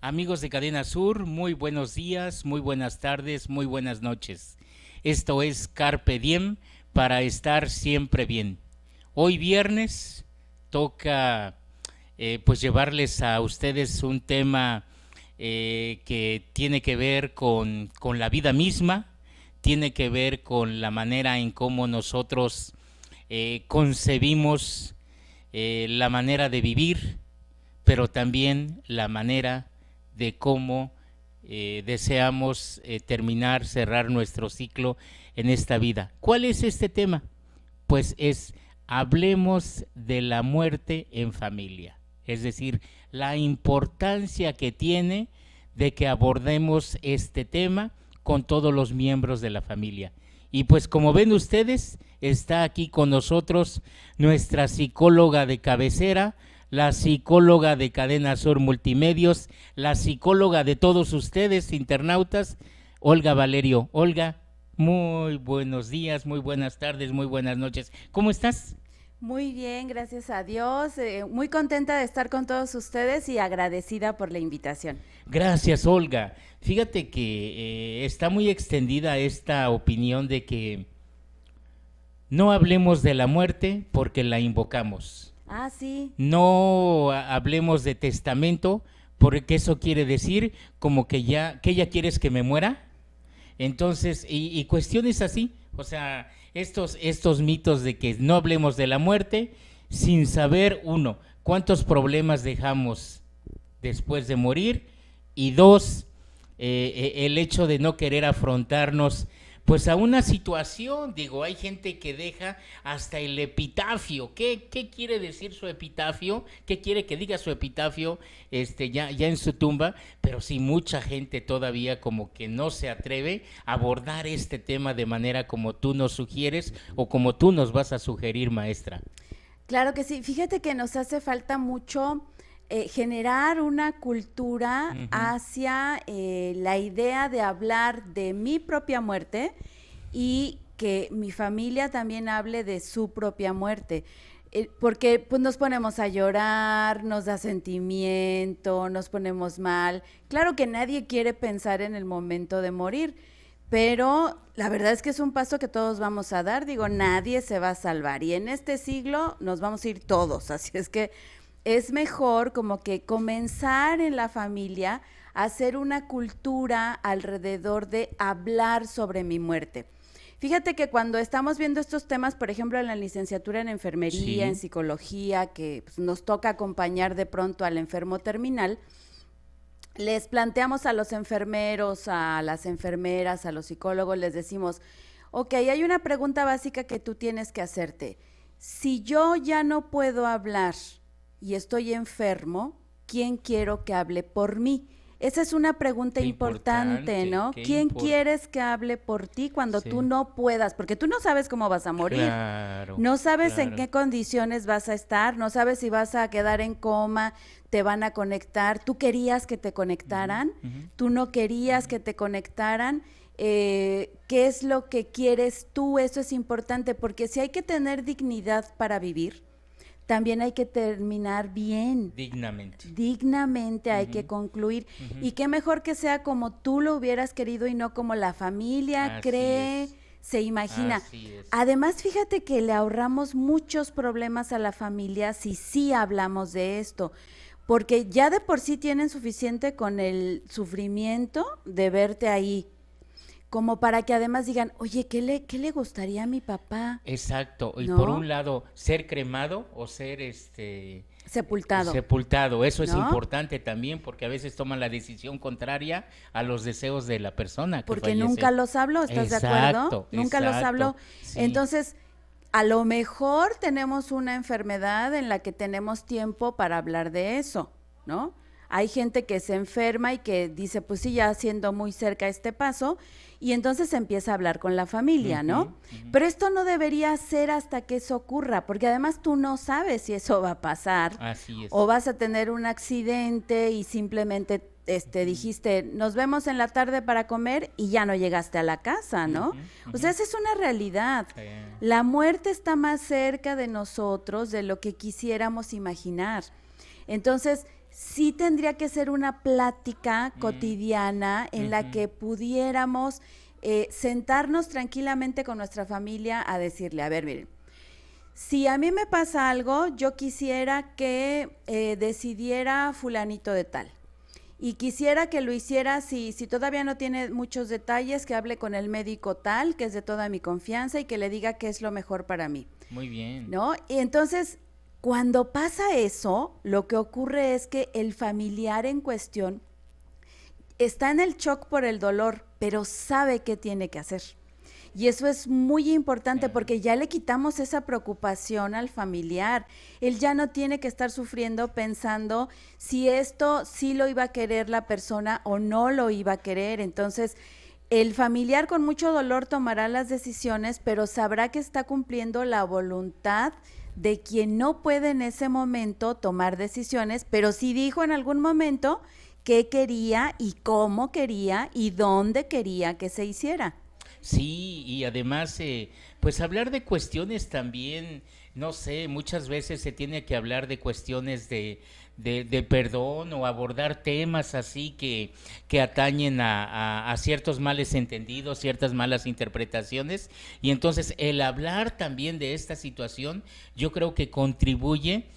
Amigos de Cadena Sur, muy buenos días, muy buenas tardes, muy buenas noches. Esto es Carpe Diem para estar siempre bien. Hoy viernes toca pues llevarles a ustedes un tema que tiene que ver con la vida misma, tiene que ver con la manera en cómo nosotros concebimos la manera de vivir, pero también la manera de cómo deseamos terminar, cerrar nuestro ciclo en esta vida. ¿Cuál es este tema? Pues hablemos de la muerte en familia, es decir, la importancia que tiene de que abordemos este tema con todos los miembros de la familia. Y pues como ven ustedes, está aquí con nosotros nuestra psicóloga de cabecera, la psicóloga de Cadena Sur Multimedios, la psicóloga de todos ustedes, internautas, Olga Valerio. Olga, muy buenos días, muy buenas tardes, muy buenas noches. ¿Cómo estás? Muy bien, gracias a Dios. Muy contenta de estar con todos ustedes y agradecida por la invitación. Gracias, Olga. Fíjate que está muy extendida esta opinión de que no hablemos de la muerte porque la invocamos. Ah, sí, No hablemos de testamento, porque eso quiere decir como que ya quieres que me muera. Entonces, y cuestiones así, o sea, estos mitos de que no hablemos de la muerte sin saber, uno, cuántos problemas dejamos después de morir, y dos, el hecho de no querer afrontarnos pues a una situación. Digo, hay gente que deja hasta el epitafio. ¿Qué quiere decir su epitafio? ¿Qué quiere que diga su epitafio ya en su tumba? Pero sí, mucha gente todavía como que no se atreve a abordar este tema de manera como tú nos sugieres o como tú nos vas a sugerir, maestra. claro que sí. Fíjate que nos hace falta mucho generar una cultura Ujú. hacia la idea de hablar de mi propia muerte y que mi familia también hable de su propia muerte. Porque pues nos ponemos a llorar, nos da sentimiento, nos ponemos mal. Claro que nadie quiere pensar en el momento de morir, pero la verdad es que es un paso que todos vamos a dar. Digo, nadie se va a salvar y en este siglo nos vamos a ir todos. Así es que es mejor como que comenzar en la familia a hacer una cultura alrededor de hablar sobre mi muerte. Fíjate que cuando estamos viendo estos temas, por ejemplo, en la licenciatura en enfermería, en Sí, psicología, que pues, nos toca acompañar de pronto al enfermo terminal, les planteamos a los enfermeros, a las enfermeras, a los psicólogos, les decimos, ok, hay una pregunta básica que tú tienes que hacerte. Si yo ya no puedo hablar y estoy enfermo, ¿quién quiero que hable por mí? Esa es una pregunta qué importante, importante, ¿no? qué ¿Quién importante. quieres que hable por ti cuando tú Sí, no puedas? Porque tú no sabes cómo vas a morir. claro, No sabes en claro. qué condiciones vas a estar, no sabes si vas a quedar en coma, te van a conectar. Tú querías que te Ujú, conectaran, ujú. tú no querías que te conectaran. ¿Qué es lo que quieres tú? Eso es importante porque si hay que tener dignidad para vivir, también hay que terminar bien, Dignamente. dignamente hay que Ujú, concluir. ujú. Y qué mejor que sea como tú lo hubieras querido y no como la familia Así cree, es, se imagina. así es. Además, fíjate que le ahorramos muchos problemas a la familia si sí hablamos de esto, porque ya de por sí tienen suficiente con el sufrimiento de verte ahí, como para que además digan, oye, qué le gustaría a mi papá? Exacto. Y por un ¿No? lado, ser cremado o ser Sepultado, sepultado. Eso es ¿no? importante también porque a veces toman la decisión contraria a los deseos de la persona que Porque nunca fallece. los habló, ¿estás de acuerdo? Exacto, Nunca los exacto. habló. Sí. Entonces, a lo mejor tenemos una enfermedad en la que tenemos tiempo para hablar de eso, ¿no? Hay gente que se enferma y que dice, pues sí, ya siendo muy cerca este paso, y entonces empieza a hablar con la familia, Ujú, ¿no? ujú. Pero esto no debería ser hasta que eso ocurra, porque además tú no sabes si eso va a pasar Así o es. vas a tener un accidente y simplemente dijiste, nos vemos en la tarde para comer y ya no llegaste a la casa, ¿no? Ujú, O ujú. sea, esa es una realidad. Eh, La muerte está más cerca de nosotros de lo que quisiéramos imaginar. Entonces, sí tendría que ser una plática cotidiana en la que pudiéramos sentarnos tranquilamente con nuestra familia a decirle, a ver, miren, si a mí me pasa algo, yo quisiera que decidiera fulanito de tal. Y quisiera que lo hiciera, si todavía no tiene muchos detalles, que hable con el médico tal, que es de toda mi confianza, y que le diga qué es lo mejor para mí. Muy bien. ¿No? Y entonces, cuando pasa eso, lo que ocurre es que el familiar en cuestión está en el shock por el dolor, pero sabe qué tiene que hacer. Y eso es muy importante porque ya le quitamos esa preocupación al familiar. Él ya no tiene que estar sufriendo pensando si esto sí lo iba a querer la persona o no lo iba a querer. Entonces, el familiar con mucho dolor tomará las decisiones, pero sabrá que está cumpliendo la voluntad de quien no puede en ese momento tomar decisiones, pero sí dijo en algún momento qué quería y cómo quería y dónde quería que se hiciera. Sí, y además, pues hablar de cuestiones también, no sé, muchas veces se tiene que hablar de cuestiones de perdón o abordar temas así que atañen a ciertos males entendidos, ciertas malas interpretaciones, y entonces el hablar también de esta situación, yo creo que contribuye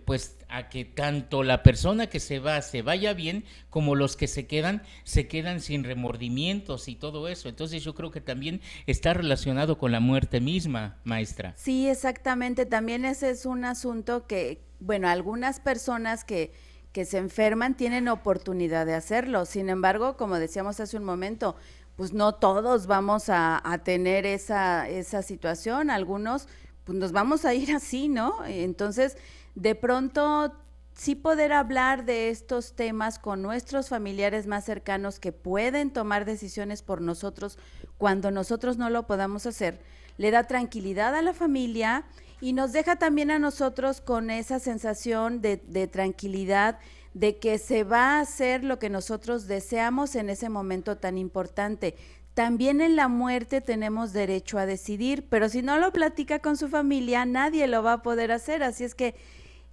pues a que tanto la persona que se va se vaya bien, como los que se quedan sin remordimientos y todo eso. Entonces yo creo que también está relacionado con la muerte misma, maestra. Sí, exactamente. También ese es un asunto que, bueno, algunas personas que se enferman tienen oportunidad de hacerlo. Sin embargo, como decíamos hace un momento, pues no todos vamos a tener esa situación. Algunos, pues nos vamos a ir así, ¿no? Entonces, de pronto sí poder hablar de estos temas con nuestros familiares más cercanos que pueden tomar decisiones por nosotros cuando nosotros no lo podamos hacer, le da tranquilidad a la familia y nos deja también a nosotros con esa sensación de tranquilidad, de que se va a hacer lo que nosotros deseamos en ese momento tan importante. También en la muerte tenemos derecho a decidir, pero si no lo platica con su familia, nadie lo va a poder hacer, así es que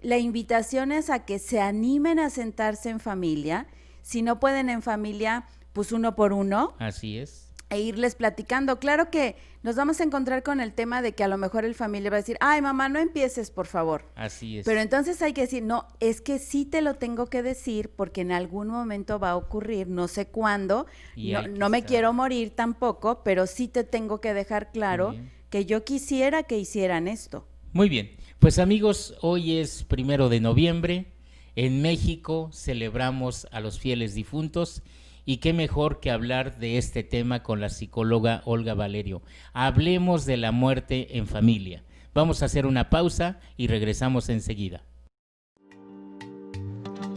la invitación es a que se animen a sentarse en familia, si no pueden en familia, pues uno por uno. Así es. E irles platicando. Claro que nos vamos a encontrar con el tema de que a lo mejor el familiar va a decir, ay mamá, no empieces, por favor. Así es. Pero entonces hay que decir, no, es que sí te lo tengo que decir porque en algún momento va a ocurrir, no sé cuándo, no me quiero morir tampoco, pero sí te tengo que dejar claro que yo quisiera que hicieran esto. Muy bien, pues amigos, hoy es 1 de noviembre, en México celebramos a los fieles difuntos y qué mejor que hablar de este tema con la psicóloga Olga Valerio. Hablemos de la muerte en familia. Vamos a hacer una pausa y regresamos enseguida.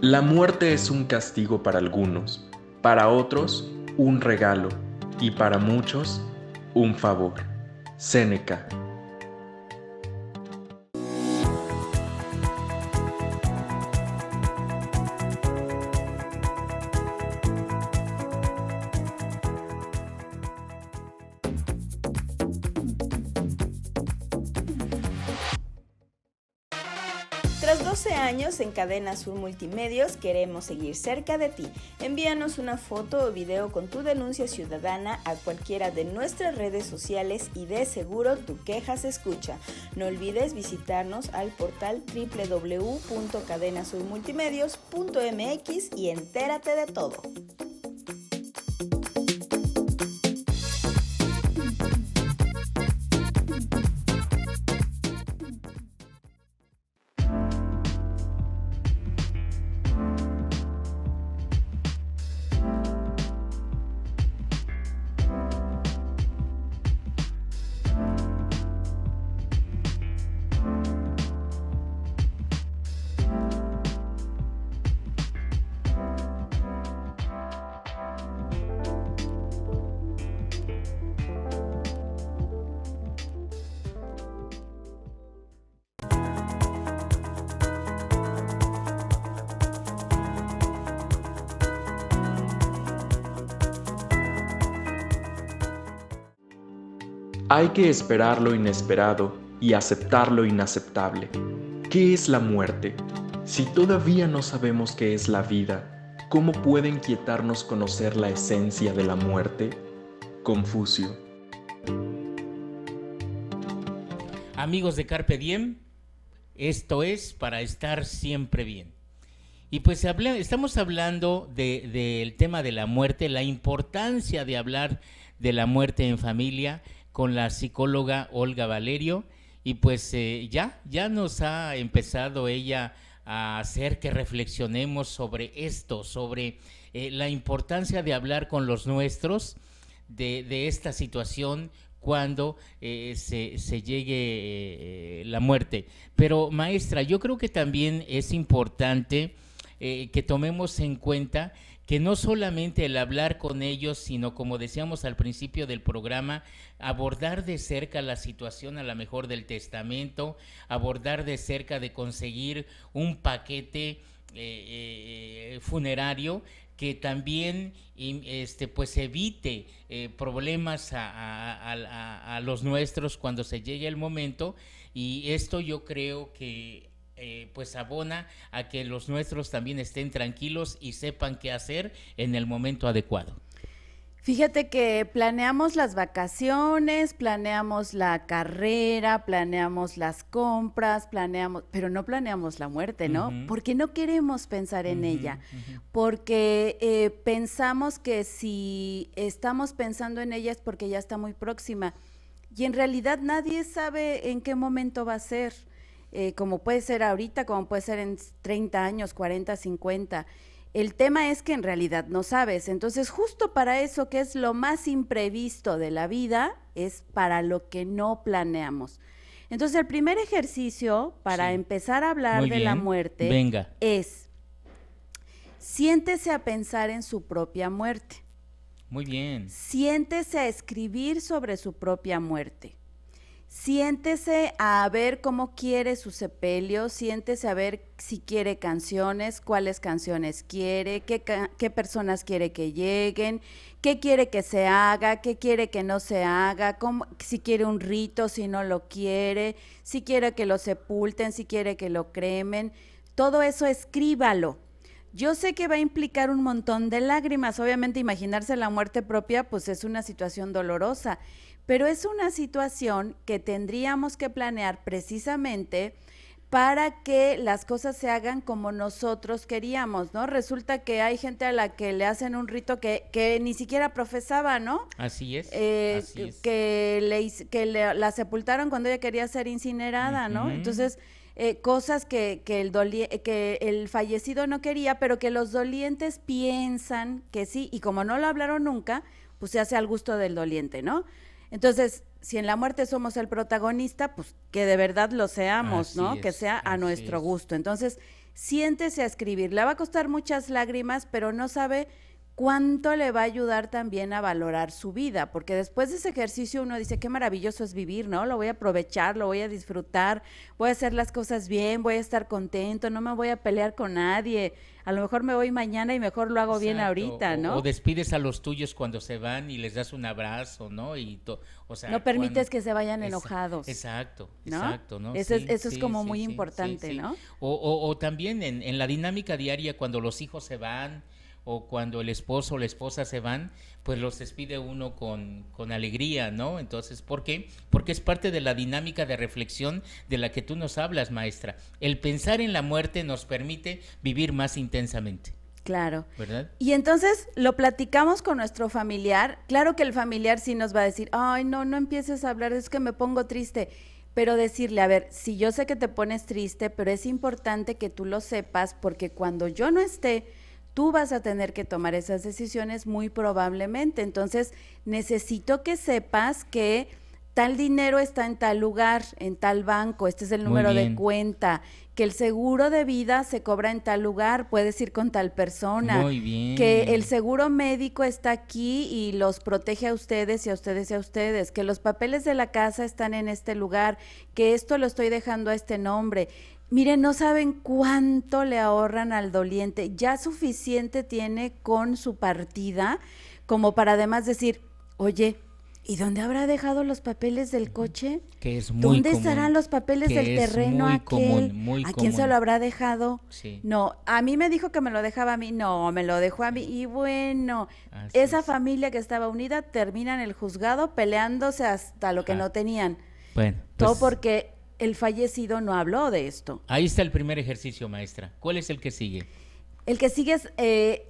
La muerte es un castigo para algunos, para otros un regalo y para muchos un favor. Séneca. Tras 12 años en Cadena Azul Multimedios, queremos seguir cerca de ti. Envíanos una foto o video con tu denuncia ciudadana a cualquiera de nuestras redes sociales y de seguro tu queja se escucha. No olvides visitarnos al portal www.cadenazulmultimedios.mx y entérate de todo. Hay que esperar lo inesperado y aceptar lo inaceptable. ¿Qué es la muerte? Si todavía no sabemos qué es la vida, ¿cómo puede inquietarnos conocer la esencia de la muerte? Confucio. Amigos de Carpe Diem, esto es para estar siempre bien. Y pues estamos hablando del tema de la muerte, la importancia de hablar de la muerte en familia con la psicóloga Olga Valerio. Y pues ya nos ha empezado ella a hacer que reflexionemos sobre esto, sobre la importancia de hablar con los nuestros de esta situación cuando se llegue la muerte. Pero maestra, yo creo que también es importante que tomemos en cuenta que no solamente el hablar con ellos, sino como decíamos al principio del programa, abordar de cerca la situación a lo mejor del testamento, abordar de cerca de conseguir un paquete funerario que también pues evite problemas a los nuestros cuando se llegue el momento, y esto yo creo que pues abona a que los nuestros también estén tranquilos y sepan qué hacer en el momento adecuado. Fíjate que planeamos las vacaciones, planeamos la carrera, planeamos las compras, pero no planeamos la muerte, ¿no? Uh-huh. Porque no queremos pensar en ella, porque pensamos que si estamos pensando en ella es porque ya está muy próxima, y en realidad nadie sabe en qué momento va a ser, como puede ser ahorita, como puede ser en 30 años, 40, 50. El tema es que en realidad no sabes. Entonces, justo para eso, que es lo más imprevisto de la vida, es para lo que no planeamos. Entonces, el primer ejercicio para empezar a hablar de la muerte es: siéntese a pensar en su propia muerte. Muy bien. Siéntese a escribir sobre su propia muerte. Siéntese a ver cómo quiere su sepelio, siéntese a ver si quiere canciones, cuáles canciones quiere, qué personas quiere que lleguen, qué quiere que se haga, qué quiere que no se haga, si quiere un rito, si no lo quiere, si quiere que lo sepulten, si quiere que lo cremen. Todo eso escríbalo. Yo sé que va a implicar un montón de lágrimas. Obviamente, imaginarse la muerte propia pues es una situación dolorosa, pero es una situación que tendríamos que planear precisamente para que las cosas se hagan como nosotros queríamos, ¿no? Resulta que hay gente a la que le hacen un rito que ni siquiera profesaba, ¿no? Así es. Así es. Que la sepultaron cuando ella quería ser incinerada, ¿no? Entonces, cosas que el fallecido no quería, pero que los dolientes piensan que sí, y como no lo hablaron nunca, pues se hace al gusto del doliente, ¿no? Entonces, si en la muerte somos el protagonista, pues que de verdad lo seamos, ¿no? Que sea a nuestro gusto. Entonces, siéntese a escribir. Le va a costar muchas lágrimas, pero no sabe cuánto le va a ayudar también a valorar su vida, porque después de ese ejercicio uno dice, qué maravilloso es vivir, ¿no? Lo voy a aprovechar, lo voy a disfrutar, voy a hacer las cosas bien, voy a estar contento, no me voy a pelear con nadie, a lo mejor me voy mañana y mejor lo hago bien ahorita, ¿no? O despides a los tuyos cuando se van y les das un abrazo, ¿no? O sea, no permites que se vayan enojados. Exacto, ¿no? exacto, ¿no? Eso es como muy importante, ¿no? O también en la dinámica diaria, cuando los hijos se van, o cuando el esposo o la esposa se van, pues los despide uno con alegría, ¿no? Entonces, ¿por qué? Porque es parte de la dinámica de reflexión de la que tú nos hablas, maestra. El pensar en la muerte nos permite vivir más intensamente. Claro. ¿Verdad? Y entonces lo platicamos con nuestro familiar. Claro que el familiar sí nos va a decir, ay, no empieces a hablar, es que me pongo triste. Pero decirle, a ver, si yo sé que te pones triste, pero es importante que tú lo sepas, porque cuando yo no esté, tú vas a tener que tomar esas decisiones muy probablemente. Entonces, necesito que sepas que tal dinero está en tal lugar, en tal banco, este es el número de cuenta, que el seguro de vida se cobra en tal lugar, puedes ir con tal persona. Muy bien. Que el seguro médico está aquí y los protege a ustedes y a ustedes y a ustedes, que los papeles de la casa están en este lugar, que esto lo estoy dejando a este nombre. Miren, no saben cuánto le ahorran al doliente, ya suficiente tiene con su partida como para además decir, oye, ¿Y dónde habrá dejado los papeles del coche? Que es muy ¿Dónde común, estarán los papeles que del es terreno muy aquel? común, muy ¿A quién se común. lo habrá dejado? Sí. No, a mí me dijo que me lo dejaba a mí. No, me lo dejó a mí. Y bueno, Así esa es. familia que estaba unida termina en el juzgado peleándose hasta lo que Ajá. no tenían. Bueno, Todo pues, porque el fallecido no habló de esto. ahí está el primer ejercicio, maestra. ¿Cuál es el que sigue? El que sigue es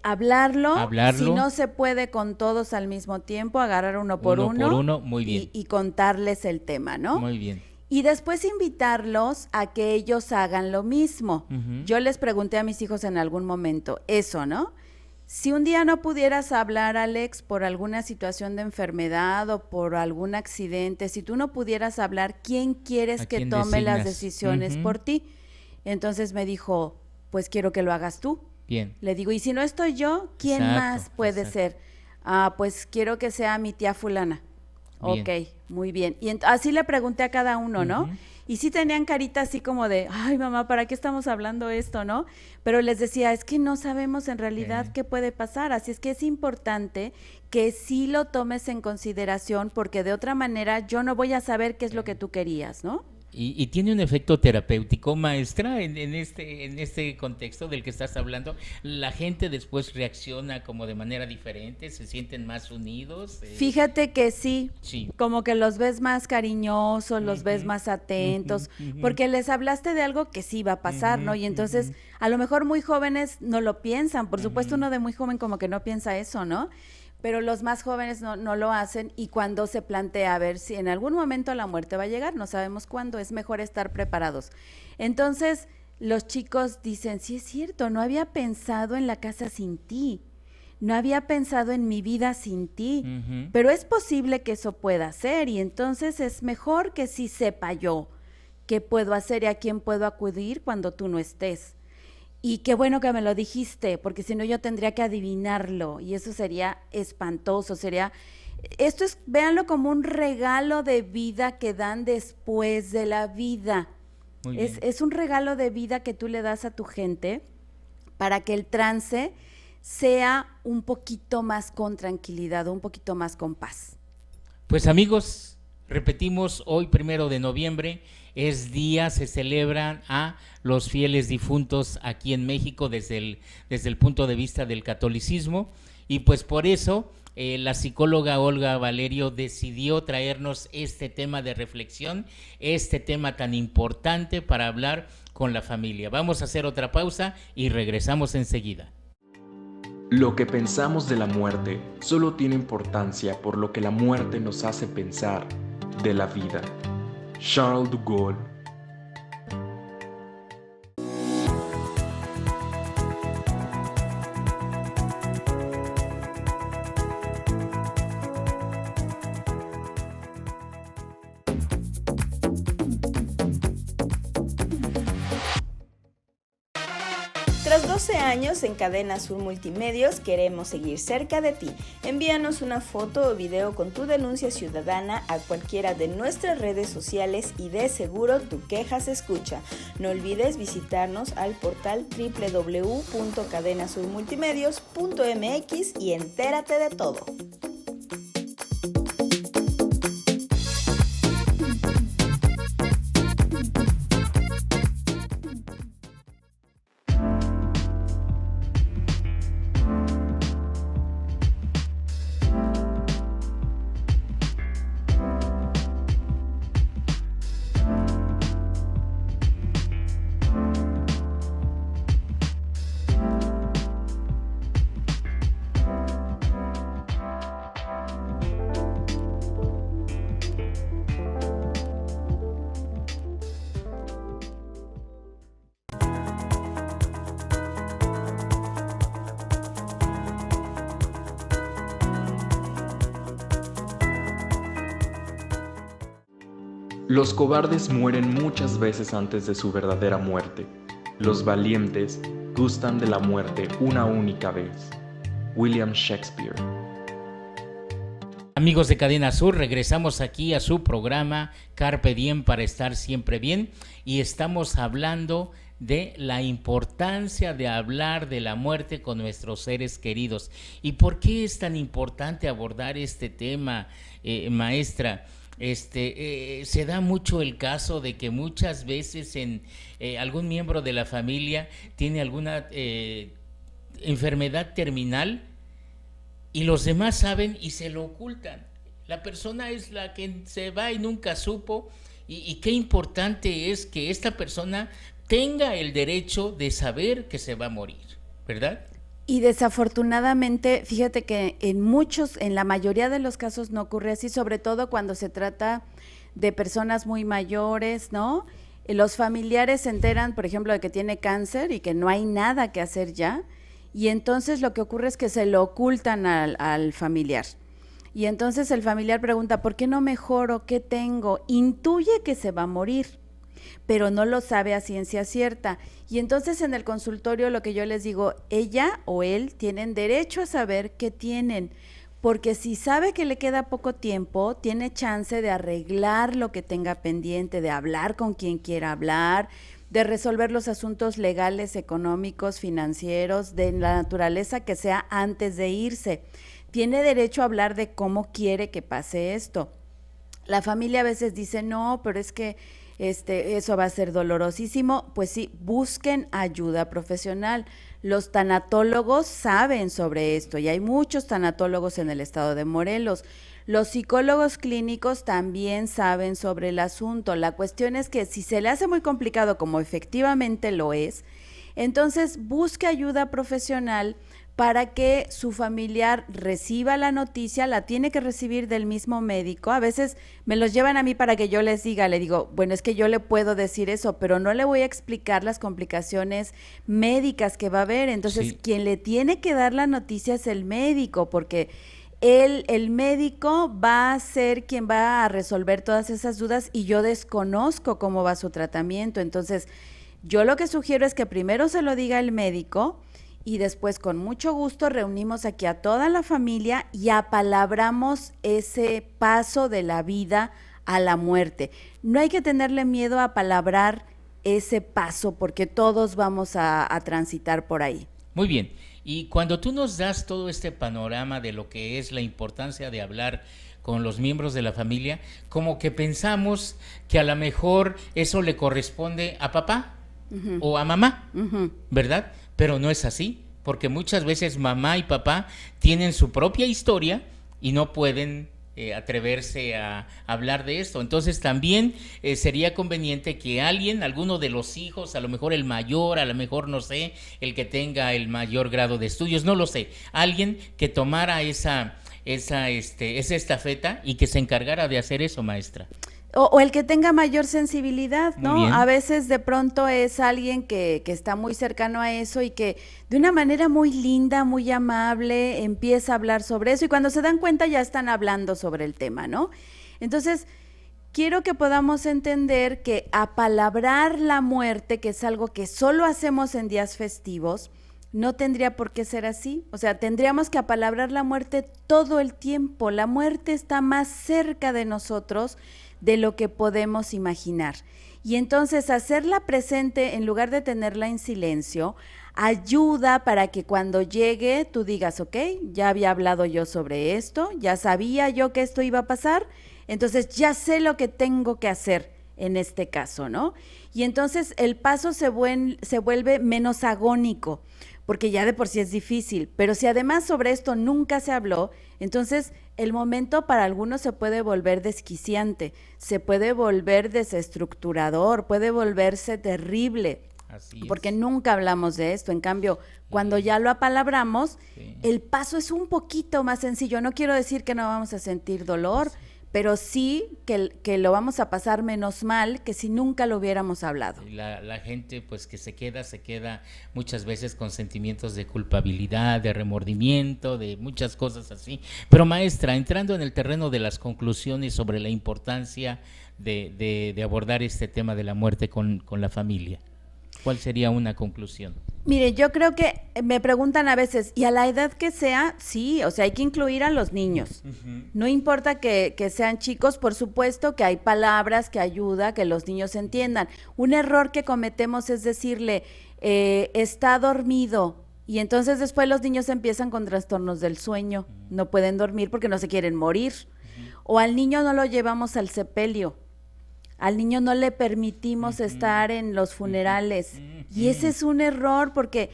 hablarlo. Hablarlo. Si no se puede con todos al mismo tiempo, agarrar uno por Uno por uno, muy bien. y contarles el tema, ¿no? Muy bien. Y después invitarlos a que ellos hagan lo mismo. Ujú. Yo les pregunté a mis hijos en algún momento eso, ¿no? Si un día no pudieras hablar, Alex, por alguna situación de enfermedad o por algún accidente, si tú no pudieras hablar, ¿quién quieres ¿A que quién tome las designas? decisiones Ujú. por ti? Entonces me dijo, pues quiero que lo hagas tú. Bien. Le digo, y si no estoy yo, ¿quién Exacto, más puede exacto. ser? Pues quiero que sea mi tía fulana. Bien. Ok, muy bien. Y así le pregunté a cada uno, ¿no? Ujú. Y sí tenían carita así como de, ay mamá, ¿para qué estamos hablando esto, no? Pero les decía, es que no sabemos en realidad qué puede pasar, así es que es importante que sí lo tomes en consideración porque de otra manera yo no voy a saber qué es lo que tú querías, ¿no? Y tiene un efecto terapéutico, maestra, en este contexto del que estás hablando. La gente después reacciona como de manera diferente, se sienten más unidos. Fíjate que sí, Sí. como que los ves más cariñosos, los ves Ujú, más atentos, ujú. porque les hablaste de algo que sí va a pasar, ¿no? Y entonces, a lo mejor muy jóvenes no lo piensan, por supuesto uno de muy joven como que no piensa eso, ¿no? Pero los más jóvenes no lo hacen y cuando se plantea a ver si en algún momento la muerte va a llegar, no sabemos cuándo, es mejor estar preparados. Entonces, los chicos dicen, sí es cierto, no había pensado en la casa sin ti. No había pensado en mi vida sin ti, Ujú. pero es posible que eso pueda ser y entonces es mejor que sí sepa yo qué puedo hacer y a quién puedo acudir cuando tú no estés. Y qué bueno que me lo dijiste, porque si no yo tendría que adivinarlo y eso sería espantoso, esto es, véanlo como un regalo de vida que dan después de la vida. Muy bien. Es un regalo de vida que tú le das a tu gente para que el trance sea un poquito más con tranquilidad, un poquito más con paz. Pues amigos, repetimos, hoy 1 de noviembre es día, se celebran a los fieles difuntos aquí en México desde el punto de vista del catolicismo y pues por eso la psicóloga Olga Valerio decidió traernos este tema de reflexión, este tema tan importante para hablar con la familia. Vamos a hacer otra pausa y regresamos enseguida. Lo que pensamos de la muerte solo tiene importancia por lo que la muerte nos hace pensar de la vida. Charles de Gaulle. Tras 12 años en Cadena Sur Multimedios, queremos seguir cerca de ti. Envíanos una foto o video con tu denuncia ciudadana a cualquiera de nuestras redes sociales y de seguro tu queja se escucha. No olvides visitarnos al portal www.cadenasurmultimedios.mx y entérate de todo. Los cobardes mueren muchas veces antes de su verdadera muerte. Los valientes gustan de la muerte una única vez. William Shakespeare. Amigos de Cadena Sur, regresamos aquí a su programa Carpe Diem para estar siempre bien y estamos hablando de la importancia de hablar de la muerte con nuestros seres queridos. ¿Y por qué es tan importante abordar este tema, maestra? Se da mucho el caso de que muchas veces algún miembro de la familia tiene alguna enfermedad terminal y los demás saben y se lo ocultan. La persona es la que se va y nunca supo, y qué importante es que esta persona tenga el derecho de saber que se va a morir, ¿verdad? Y desafortunadamente, fíjate que en la mayoría de los casos no ocurre así, sobre todo cuando se trata de personas muy mayores, ¿no? Los familiares se enteran, por ejemplo, de que tiene cáncer y que no hay nada que hacer ya, y entonces lo que ocurre es que se lo ocultan al familiar. Y entonces el familiar pregunta, ¿por qué no mejoro? ¿Qué tengo? Intuye que se va a morir, pero no lo sabe a ciencia cierta. Y entonces en el consultorio lo que yo les digo, ella o él tienen derecho a saber qué tienen, porque si sabe que le queda poco tiempo, tiene chance de arreglar lo que tenga pendiente, de hablar con quien quiera hablar, de resolver los asuntos legales, económicos, financieros, de la naturaleza que sea antes de irse. Tiene derecho a hablar de cómo quiere que pase esto. La familia a veces dice, no, pero es que eso va a ser dolorosísimo. Pues sí, busquen ayuda profesional. Los tanatólogos saben sobre esto y hay muchos tanatólogos en el estado de Morelos. Los psicólogos clínicos también saben sobre el asunto. La cuestión es que si se le hace muy complicado, como efectivamente lo es, entonces busque ayuda profesional para que su familiar reciba la noticia. La tiene que recibir del mismo médico. A veces me los llevan a mí para que yo les diga, le digo, bueno, es que yo le puedo decir eso, pero no le voy a explicar las complicaciones médicas que va a haber. Entonces, sí, quien le tiene que dar la noticia es el médico, porque el médico va a ser quien va a resolver todas esas dudas y yo desconozco cómo va su tratamiento. Entonces, yo lo que sugiero es que primero se lo diga el médico y después con mucho gusto reunimos aquí a toda la familia y apalabramos ese paso de la vida a la muerte. No hay que tenerle miedo a palabrar ese paso porque todos vamos a transitar por ahí. Muy bien, y cuando tú nos das todo este panorama de lo que es la importancia de hablar con los miembros de la familia, como que pensamos que a lo mejor eso le corresponde a papá o a mamá, ¿verdad? Pero no es así, porque muchas veces mamá y papá tienen su propia historia y no pueden atreverse a hablar de esto. Entonces también sería conveniente que alguno de los hijos, a lo mejor el mayor, a lo mejor no sé, el que tenga el mayor grado de estudios, no lo sé, alguien que tomara esa estafeta y que se encargara de hacer eso, maestra. O el que tenga mayor sensibilidad, ¿no? A veces de pronto es alguien que está muy cercano a eso y que de una manera muy linda, muy amable, empieza a hablar sobre eso y cuando se dan cuenta ya están hablando sobre el tema, ¿no? Entonces, quiero que podamos entender que apalabrar la muerte, que es algo que solo hacemos en días festivos, no tendría por qué ser así. O sea, tendríamos que apalabrar la muerte todo el tiempo. La muerte está más cerca de nosotros de lo que podemos imaginar. Y entonces hacerla presente en lugar de tenerla en silencio ayuda para que cuando llegue tú digas, ok, ya había hablado yo sobre esto, ya sabía yo que esto iba a pasar, entonces ya sé lo que tengo que hacer en este caso, ¿no? Y entonces el paso se vuelve menos agónico, porque ya de por sí es difícil, pero si además sobre esto nunca se habló, entonces el momento para algunos se puede volver desquiciante, se puede volver desestructurador, puede volverse terrible, porque nunca hablamos de esto. En cambio, cuando ya lo apalabramos, el paso es un poquito más sencillo. No quiero decir que no vamos a sentir dolor, pero sí que lo vamos a pasar menos mal que si nunca lo hubiéramos hablado. La gente pues que se queda muchas veces con sentimientos de culpabilidad, de remordimiento, de muchas cosas así. Pero maestra, entrando en el terreno de las conclusiones sobre la importancia de abordar este tema de la muerte con la familia, ¿cuál sería una conclusión? Mire, yo creo que me preguntan a veces, ¿y a la edad que sea? Sí, o sea, hay que incluir a los niños. No importa que sean chicos, por supuesto que hay palabras que ayuda que los niños entiendan. Un error que cometemos es decirle, está dormido, y entonces después los niños empiezan con trastornos del sueño, no pueden dormir porque no se quieren morir. O al niño no lo llevamos al sepelio. Al niño no le permitimos estar en los funerales. Y ese es un error porque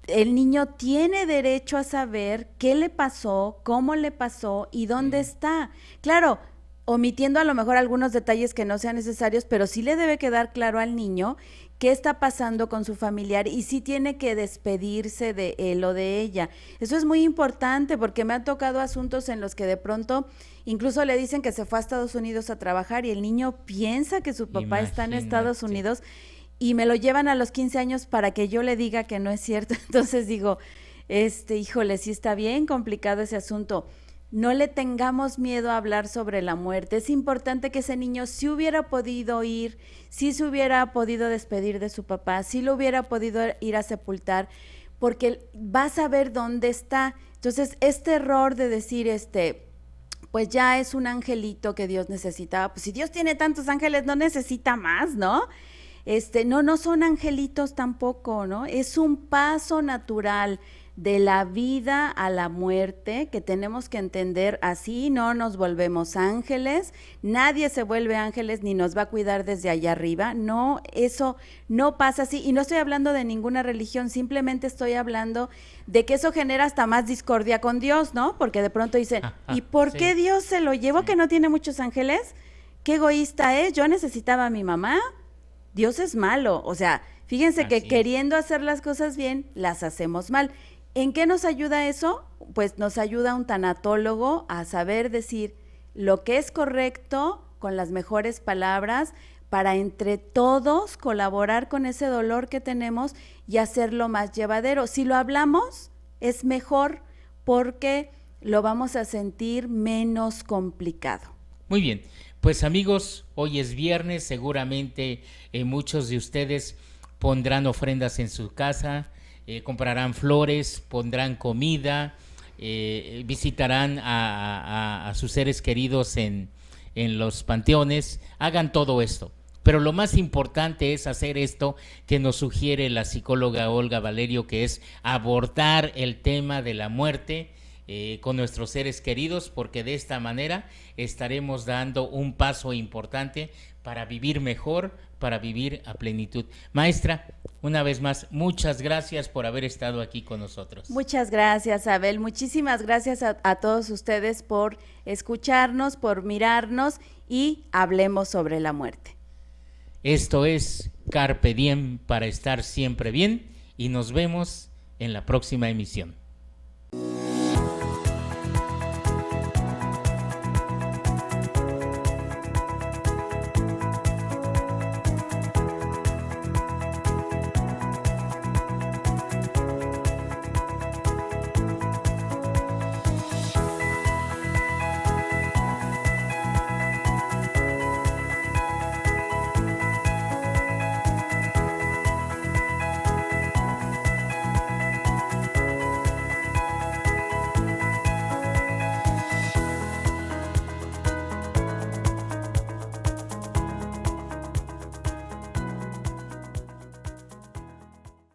el niño tiene derecho a saber qué le pasó, cómo le pasó y dónde está. Claro, omitiendo a lo mejor algunos detalles que no sean necesarios, pero sí le debe quedar claro al niño qué está pasando con su familiar y sí tiene que despedirse de él o de ella. Eso es muy importante porque me han tocado asuntos en los que de pronto incluso le dicen que se fue a Estados Unidos a trabajar y el niño piensa que su papá está en Estados Unidos y me lo llevan a los 15 años para que yo le diga que no es cierto. Entonces digo, híjole, sí está bien complicado ese asunto. No le tengamos miedo a hablar sobre la muerte. Es importante que ese niño sí hubiera podido ir, sí se hubiera podido despedir de su papá, sí lo hubiera podido ir a sepultar, porque va a saber dónde está. Entonces, este error de decir, pues ya es un angelito que Dios necesitaba. Pues si Dios tiene tantos ángeles, no necesita más, ¿no? No son angelitos tampoco, ¿no? Es un paso natural de la vida a la muerte que tenemos que entender. Así no nos volvemos ángeles, nadie se vuelve ángeles ni nos va a cuidar desde allá arriba. No, eso no pasa así. Y no estoy hablando de ninguna religión, simplemente estoy hablando de que eso genera hasta más discordia con Dios, ¿no? Porque de pronto dicen, ¿y por qué Dios se lo llevó que no tiene muchos ángeles? Qué egoísta es, yo necesitaba a mi mamá. Dios es malo, o sea, fíjense que queriendo hacer las cosas bien, las hacemos mal. ¿En qué nos ayuda eso? Pues nos ayuda un tanatólogo a saber decir lo que es correcto con las mejores palabras para entre todos colaborar con ese dolor que tenemos y hacerlo más llevadero. Si lo hablamos, es mejor porque lo vamos a sentir menos complicado. Muy bien, pues amigos, hoy es viernes, seguramente muchos de ustedes pondrán ofrendas en su casa, comprarán flores, pondrán comida, visitarán a sus seres queridos en los panteones, hagan todo esto. Pero lo más importante es hacer esto que nos sugiere la psicóloga Olga Valerio, que es abordar el tema de la muerte con nuestros seres queridos, porque de esta manera estaremos dando un paso importante para vivir mejor, para vivir a plenitud. Maestra, una vez más, muchas gracias por haber estado aquí con nosotros. Muchas gracias, Abel. Muchísimas gracias a todos ustedes por escucharnos, por mirarnos y hablemos sobre la muerte. Esto es Carpe Diem para estar siempre bien y nos vemos en la próxima emisión.